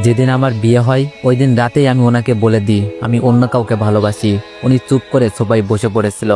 যেদিন আমার বিয়ে হয় ওই দিন রাতেই আমি ওনাকে বলে দিই আমি অন্য কাউকে ভালোবাসি। উনি চুপ করে সোফায় বসে পড়েছিল।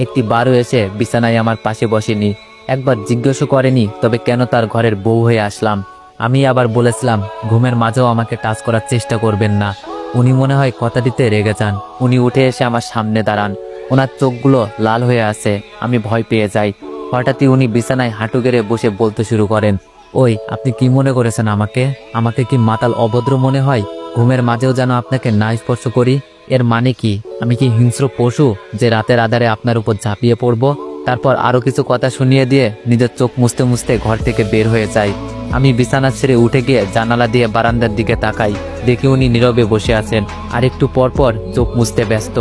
একটি বারও এসে বিছানায় আমার পাশে বসেনি, একবার জিজ্ঞাসা করেনি তবে কেন তার ঘরের বউ হয়ে আসলাম। আমি আবার বলেছিলাম ঘুমের মাঝেও আমাকে টাচ করার চেষ্টা করবেন না। উনি মনে হয় কথা দিতে রেগে যান। উনি উঠে এসে আমার সামনে দাঁড়ান, ওনার চোখগুলো লাল হয়ে আছে। আমি ভয় পেয়ে যাই। হঠাৎই উনি বিছানায় হাঁটু গেড়ে বসে বলতে শুরু করেন, ওই আপনি কি মনে করেছেন আমাকে? আমাকে কি মাতাল অভদ্র মনে হয়? ঘুমের মাঝেও যেন আপনাকে না স্পর্শ করি, এর মানে কি? আমি কি হিংস্র পশু যে রাতের আধারে আপনার উপর ঝাঁপিয়ে পড়ব? তারপর আরো কিছু কথা শুনিয়ে দিয়ে নিজের চোখ মুছতে মুছতে ঘর থেকে বের হয়ে যায়। আমি বিছানা ছেড়ে উঠে গিয়ে জানালা দিয়ে বারান্দার দিকে তাকাই, দেখি উনি নীরবে বসে আছেন আর একটু পরপর চোখ মুছতে ব্যস্ত।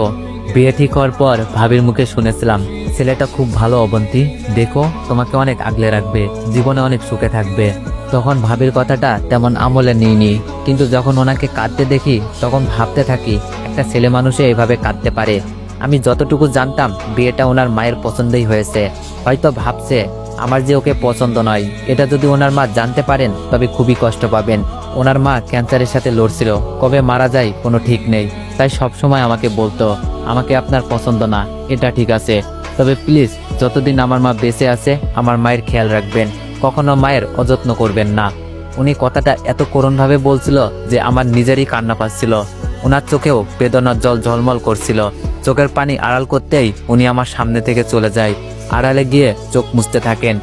বিয়ে ঠিক হওয়ার পর ভাবির মুখে শুনেছিলাম ছেলেটা খুব ভালো অবন্তী, দেখো তোমাকে অনেক আগলে রাখবে, জীবনে অনেক সুখে থাকবে। তখন ভাবির কথাটা তেমন আমলে নিইনি, কিন্তু যখন ওনাকে কাঁদতে দেখি তখন ভাবতে থাকি একটা ছেলে মানুষে এভাবে কাঁদতে পারে। আমি যতটুকু জানতাম বিয়েটা ওনার মায়ের পছন্দেই হয়েছে। হয়তো ভাবছে আমার যে ওকে পছন্দ নয়, এটা যদি ওনার মা জানতে পারেন তবে খুবই কষ্ট পাবেন। ওনার মা ক্যান্সারের সাথে লড়ছিল, কবে মারা যায় কোনো ঠিক নেই। তাই সবসময় আমাকে বলতো আমাকে আপনার পছন্দ না, এটা ঠিক আছে, তবে প্লিজ যতদিন আমার মা বেঁচে আছে আমার মায়ের খেয়াল রাখবেন, কখনো মায়ের অযত্ন করবেন না। উনি কথাটা এত করুণভাবে বলছিল যে আমার নিজেরই কান্না পাচ্ছিল। ওনার চোখেও বেদনার জল ঝলমল করছিল। চোখের পানি আড়াল করতেই উনি আমার সামনে থেকে চলে যায়, আড়ালে গিয়ে চোখ মুছতে থাকেন।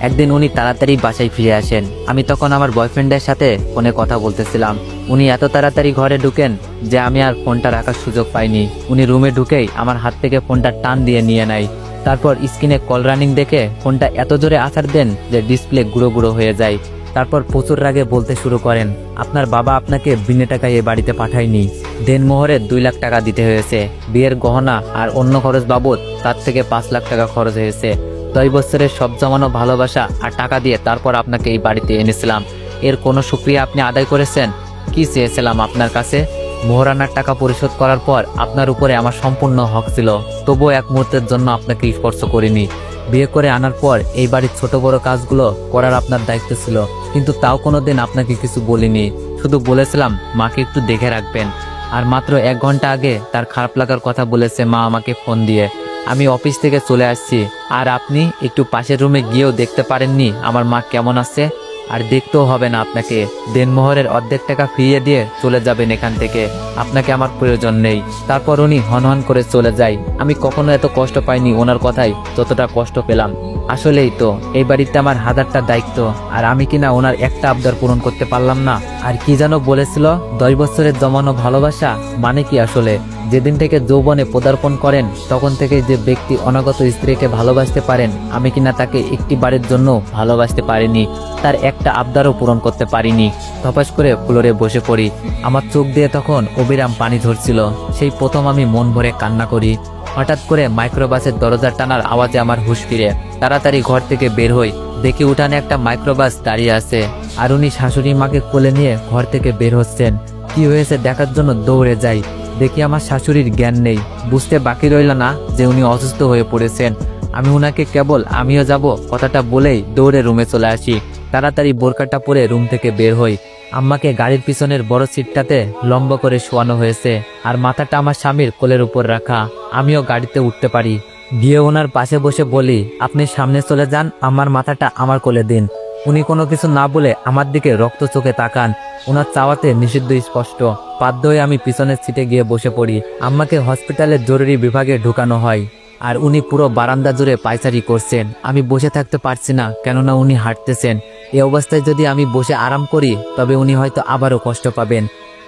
একদিন উনি তাড়াতাড়ি বাসায় ফিরে আসেন। আমি তখন আমার বয়ফ্রেন্ডের সাথে ফোনে কথা বলতেছিলাম। উনি এত তাড়াতাড়ি ঘরে ঢুকেন যে আমি আর ফোনটা রাখার সুযোগ পাইনি। উনি রুমে ঢুকেই আমার হাত থেকে ফোনটা টান দিয়ে নিয়ে নেয়। তারপর স্ক্রিনে কল রানিং দেখে ফোনটা এত জোরে আছাড় দেন যে ডিসপ্লে গুঁড়ো গুঁড়ো হয়ে যায়। তারপর প্রচুর রাগে বলতে শুরু করেন, আপনার বাবা আপনাকে বিনা টাকায় এ বাড়িতে পাঠায়নি, দেনমোহরে 2 লাখ টাকা দিতে হয়েছে, বিয়ের গহনা আর অন্য খরচ বাবদ তার থেকে 5 লাখ টাকা খরচ হয়েছে। 10 বছরের সব জমানো ভালোবাসা আর টাকা দিয়ে তারপর আপনাকে এই বাড়িতে এনেছিলাম, এর কোনো শুকরিয়া আপনি আদায় করেছেন? কি চেয়েছিলাম আপনার কাছে? মোহরানার টাকা পরিশোধ করার পর আপনার উপরে আমার সম্পূর্ণ হক ছিল, তবুও এক মুহূর্তের জন্য আপনাকে স্পর্শ করিনি। বিয়ে করে আনার পর এই বাড়ির ছোট বড় কাজগুলো করার আপনার দায়িত্ব ছিল, কিন্তু তাও কোনোদিন আপনাকে কিছু বলিনি। শুধু বলেছিলাম মাকে একটু দেখে রাখবেন। আর মাত্র 1 ঘন্টা আগে তার খারাপ লাগার কথা বলেছে মা আমাকে ফোন দিয়ে। আমি অফিস থেকে চলে আসছি, আর আপনি একটু পাশের রুমে গিয়েও দেখতে পারেননি আমার মা কেমন আছে? আর দেখতেও হবে না আপনাকে, দেনমোহরের অর্ধেক টাকা ফিরিয়ে দিয়ে চলে যাবেন এখান থেকে, আপনাকে আমার প্রয়োজন নেই। তারপর উনি হনহন করে চলে যায়। আমি কখনো এত কষ্ট পাইনি ওনার কথাই যতটা কষ্ট পেলাম। আসলেই তো এই বাড়িতে আমার 1000টা দায়িত্ব, আর আমি কিনা ওনার একটা আবদার পূরণ করতে পারলাম না। আর কি যেন বলেছিল, 10 বছরের জমানো ভালোবাসা মানে কি আসলে? যেদিন থেকে যৌবনে পদার্পণ করেন তখন থেকে যে ব্যক্তি অনাগত স্ত্রীকে ভালোবাসতে পারেন, আমি কিনা তাকে একটি বারের জন্য ভালোবাসতে পারিনি, তার একটা আবদারও পূরণ করতে পারিনি। ধপাস করে ফ্লোরে বসে পড়ি। আমার চোখ দিয়ে তখন অবিরাম পানি ঝরছিল। সেই প্রথম আমি মন ভরে কান্না করি। হঠাৎ করে মাইক্রোবাসের দরজা টানার আওয়াজে আমার হুঁশ ফিরে। তাড়াতাড়ি ঘর থেকে বের হই, দেখি উঠানে একটা মাইক্রোবাস দাঁড়িয়ে আছে, আর উনি শাশুড়ি মাকে কোলে নিয়ে ঘর থেকে বের হচ্ছেন। কি হয়েছে দেখার জন্য দৌড়ে যাই, দেখি আমার শাশুড়ির জ্ঞান নেই। বুঝতে বাকি রইল না যে উনি অসুস্থ হয়ে পড়েছেন। আমি উনাকে কেবল আমিও যাব কথাটা বলেই দৌড়ে রুমে চলে আসি। তাড়াতাড়ি বোরকাটা পরে রুম থেকে বের হই। আম্মাকে গাড়ির পিছনের বড় সিটটাতে লম্বা করে শোয়ানো হয়েছে, আর মাথাটা আমার স্বামীর কোলের উপর রাখা। আমিও গাড়িতে উঠতে পারি। গিয়ে ওনার পাশে বসে বলি, আপনি সামনে চলে যান, আমার মাথাটা আমার কোলে দিন। উনি কোনো কিছু না বলে আমার দিকে রক্ত চোখে তাকান। ওনার চাওয়াতে নিষিদ্ধ স্পষ্ট। বাধ্য হয়ে আমি পিছনের সিটে গিয়ে বসে পড়ি। আম্মাকে হসপিটালের জরুরি বিভাগে ঢুকানো হয়, আর উনি পুরো বারান্দা জুড়ে পায়চারি করছেন। আমি বসে থাকতে পারছি না, কেননা উনি হাঁটতেছেন। এই অবস্থায় যদি আমি বসে আরাম করি তবে উনি হয়তো আবারও কষ্ট পাবেন।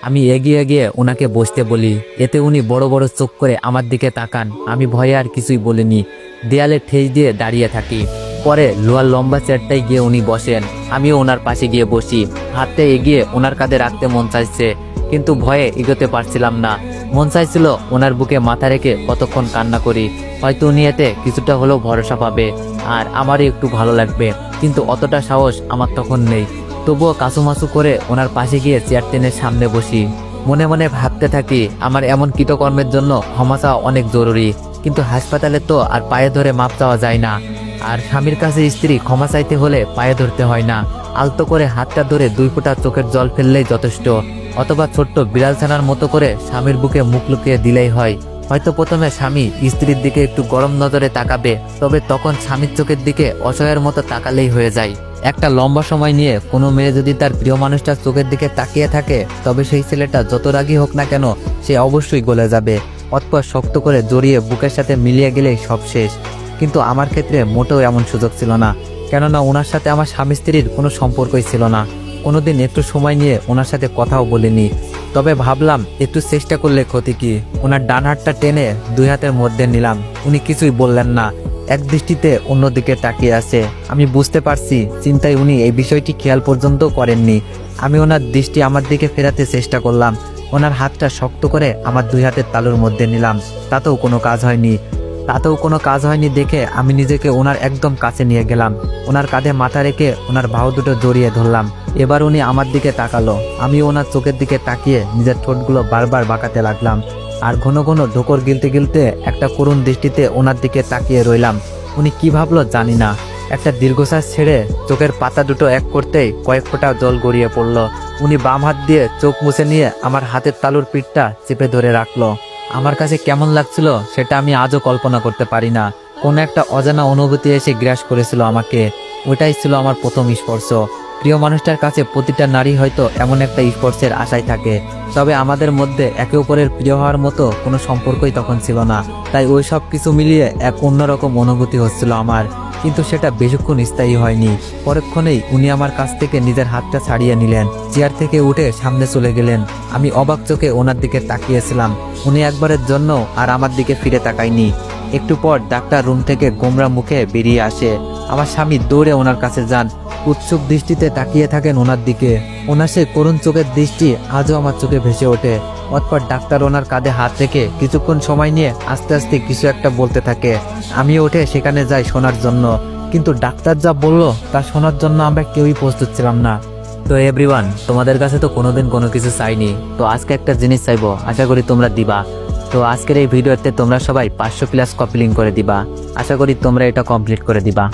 আমি এগিয়ে গিয়ে ওনাকে বসতে বলি, এতে উনি বড় বড় চোখ করে আমার দিকে তাকান। আমি ভয়ে আর কিছুই বলিনি, দেয়ালে ঠেস দিয়ে দাঁড়িয়ে থাকি। পরে লোহার লম্বা চেয়ারটায় গিয়ে উনি বসেন, আমিও ওনার পাশে গিয়ে বসি। হাতটা এগিয়ে ওনার কাঁধে রাখতে মন চাইছে, কিন্তু ভয়ে এগোতে পারছিলাম না। মন চাইছিল ওনার বুকে মাথা রেখে কতক্ষণ কান্না করি, হয়তো উনি এতে কিছুটা হলেও ভরসা পাবে আর আমারই একটু ভালো লাগবে। কিন্তু অতটা সাহস আমার তখন নেই। তবুও কাছুমাছু করে ওনার পাশে গিয়ে চেয়ার টেনে সামনে বসি। মনে মনে ভাবতে থাকি আমার এমন কৃতকর্মের জন্য ক্ষমা চাওয়া অনেক জরুরি, কিন্তু হাসপাতালে তো আর পায়ে ধরে মাপ চাওয়া যায় না। আর স্বামীর কাছে স্ত্রী ক্ষমা চাইতে হলে পায়ে ধরতে হয় না। আলতো করে হাতটা ধরে 2 ফোঁটা চোখের জল ফেললেই যথেষ্ট, অথবা ছোট্ট বিড়াল ছানার মতো করে স্বামীর বুকে মুখ লুকিয়ে দিলেই হয়। হয়তো প্রথমে স্বামী স্ত্রীর দিকে একটু গরম নজরে তাকাবে, তবে তখন স্বামীর চোখের দিকে অসহায়ের মতো তাকালেই হয়ে যায়। একটা লম্বা সময় নিয়ে কোনো মেয়ে যদি তার প্রিয় মানুষটার চোখের দিকে তাকিয়ে থাকে, তবে সেই ছেলেটা যত রাগী হোক না কেন সে অবশ্যই গলে যাবে। অতঃপর শক্ত করে জড়িয়ে বুকের সাথে মিলিয়ে গেলেই সব শেষ। কিন্তু আমার ক্ষেত্রে মোটেও এমন সুযোগ ছিল না, কেননা ওনার সাথে আমার স্বামী স্ত্রীর কোনো সম্পর্কই ছিল না। কোনোদিন একটু সময় নিয়ে ওনার সাথে কথাও বলিনি। তবে ভাবলাম একটু চেষ্টা করলে ক্ষতি কি। ওনার ডান হাতটা টেনে 2 হাতের মধ্যে নিলাম। উনি কিছুই বললেন না, এক দৃষ্টিতে অন্যদিকে তাকিয়ে আছে। আমি বুঝতে পারছি চিন্তায় উনি এই বিষয়টি খেয়াল পর্যন্ত করেননি। আমি ওনার দৃষ্টি আমার দিকে ফেরাতে চেষ্টা করলাম। ওনার হাতটা শক্ত করে আমার 2 হাতের তালুর মধ্যে নিলাম। তাতেও কোনো কাজ হয়নি দেখে আমি নিজেকে ওনার একদম কাছে নিয়ে গেলাম। ওনার কাঁধে মাথা রেখে ওনার বাহু দুটো জড়িয়ে ধরলাম। এবার উনি আমার দিকে তাকালো। আমি ওনার চোখের দিকে তাকিয়ে নিজের ঠোঁটগুলো বারবার বাঁকাতে লাগলাম, আর ঘন ঘন ঢোকর গিলতে গিলতে একটা করুণ দৃষ্টিতে ওনার দিকে তাকিয়ে রইলাম। উনি কি ভাবলো জানি না, একটা দীর্ঘশ্বাস ছেড়ে চোখের পাতা দুটো এক করতেই কয়েক ফোঁটা জল গড়িয়ে পড়ল। উনি বাম হাত দিয়ে চোখ মুছে নিয়ে আমার হাতের তালুর পিঠটা চেপে ধরে রাখলো। আমার কাছে কেমন লাগছিল সেটা আমি আজও কল্পনা করতে পারি না। কোনো একটা অজানা অনুভূতি এসে গ্রাস করেছিল আমাকে। ওটাই ছিল আমার প্রথম স্পর্শ। প্রিয় মানুষটার কাছে প্রতিটা নারী হয়তো এমন একটা স্পর্শের আশায় থাকে, তবে আমাদের মধ্যে একে অপরের প্রিয় হওয়ার মতো কোনো সম্পর্কই তখন ছিল না। তাই ওই সব কিছু মিলিয়ে এক অন্যরকম অনুভূতি হচ্ছিল আমার। কিন্তু সেটা বেশিক্ষণ স্থায়ী হয়নি। পরক্ষণেই উনি আমার কাছ থেকে নিজের হাতটা ছাড়িয়ে নিলেন, চেয়ার থেকে উঠে সামনে চলে গেলেন। আমি অবাক চোখে ওনার দিকে তাকিয়েছিলাম। উনি একবারের জন্য আর আমার দিকে ফিরে তাকায়নি। একটু পর ডাক্তার রুম থেকে গোমরা মুখে বেরিয়ে আসে। আমার স্বামী দৌড়ে ওনার কাছে যান, উৎসুক দৃষ্টিতে তাকিয়ে থাকেন ওনার দিকে। ওনার সেই করুণ চোখের দৃষ্টি আজও আমার চোখে ভেসে ওঠে। অতঃপর ডাক্তার ওনার কাঁধে হাত রেখে কিছুক্ষণ সময় নিয়ে আস্তে আস্তে কিছু একটা বলতে থাকে। আমি উঠে সেখানে যাই শোনার জন্য, কিন্তু ডাক্তার যা বলল তা শোনার জন্য আমরা কেউই প্রস্তুত ছিলাম না। তো এভরিওয়ান, তোমাদের কাছে তো কোনোদিন কোনো কিছু চাইনি, তো আজকে একটা জিনিস চাইবো, আশা করি তোমরা দিবা। তো আজকের এই ভিডিওতে তোমরা সবাই 500+ কপি লিঙ্ক করে দিবা। আশা করি তোমরা এটা কমপ্লিট করে দিবা।